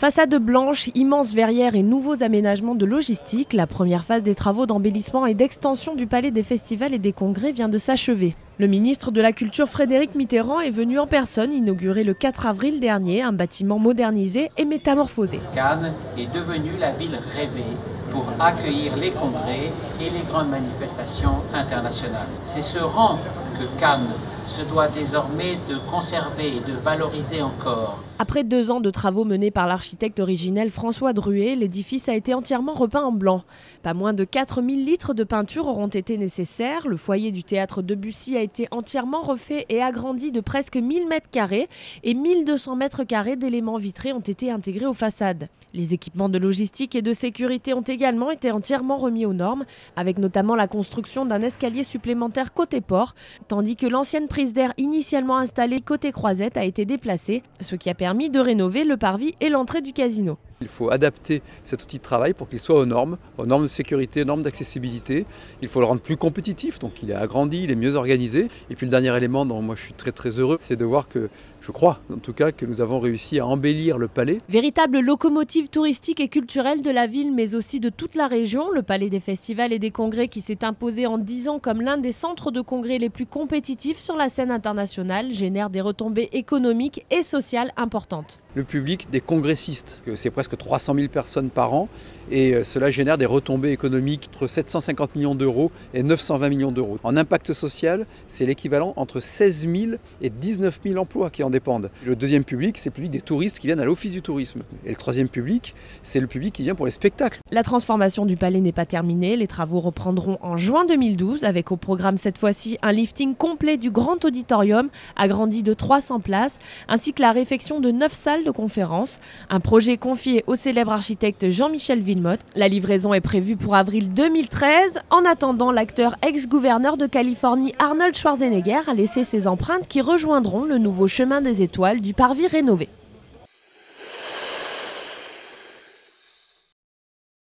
Façade blanche, immense verrière et nouveaux aménagements de logistique, la première phase des travaux d'embellissement et d'extension du Palais des Festivals et des Congrès vient de s'achever. Le ministre de la Culture Frédéric Mitterrand est venu en personne inaugurer le 4 avril dernier un bâtiment modernisé et métamorphosé. Cannes est devenue la ville rêvée pour accueillir les congrès et les grandes manifestations internationales. C'est ce rang que Cannes se doit désormais de conserver et de valoriser encore. Après 2 ans de travaux menés par l'architecte originel François Druet, l'édifice a été entièrement repeint en blanc. Pas moins de 4000 litres de peinture auront été nécessaires. Le foyer du théâtre Debussy a été entièrement refait et agrandi de presque 1000 m² et 1200 m² d'éléments vitrés ont été intégrés aux façades. Les équipements de logistique et de sécurité ont également été entièrement remis aux normes, avec notamment la construction d'un escalier supplémentaire côté port, tandis que l'ancienne prise d'air initialement installée côté croisette a été déplacée, ce qui a permis de rénover le parvis et l'entrée du casino. Il faut adapter cet outil de travail pour qu'il soit aux normes de sécurité, aux normes d'accessibilité. Il faut le rendre plus compétitif, donc il est agrandi, il est mieux organisé. Et puis le dernier élément dont moi je suis très heureux, c'est de voir que, je crois en tout cas, que nous avons réussi à embellir le palais. Véritable locomotive touristique et culturelle de la ville, mais aussi de toute la région, le Palais des Festivals et des Congrès qui s'est imposé en 10 ans comme l'un des centres de congrès les plus compétitifs sur la scène internationale, génère des retombées économiques et sociales importantes. Le public des congressistes, c'est presque 300 000 personnes par an et cela génère des retombées économiques entre 750 millions d'euros et 920 millions d'euros. En impact social, c'est l'équivalent entre 16 000 et 19 000 emplois qui en dépendent. Le deuxième public, c'est le public des touristes qui viennent à l'office du tourisme. Et le troisième public, c'est le public qui vient pour les spectacles. La transformation du palais n'est pas terminée. Les travaux reprendront en juin 2012 avec au programme cette fois-ci un lifting complet du grand auditorium agrandi de 300 places ainsi que la réfection de 9 salles de conférence. Un projet confié au célèbre architecte Jean-Michel Wilmotte. La livraison est prévue pour avril 2013. En attendant, l'acteur ex-gouverneur de Californie Arnold Schwarzenegger a laissé ses empreintes qui rejoindront le nouveau chemin des étoiles du parvis rénové.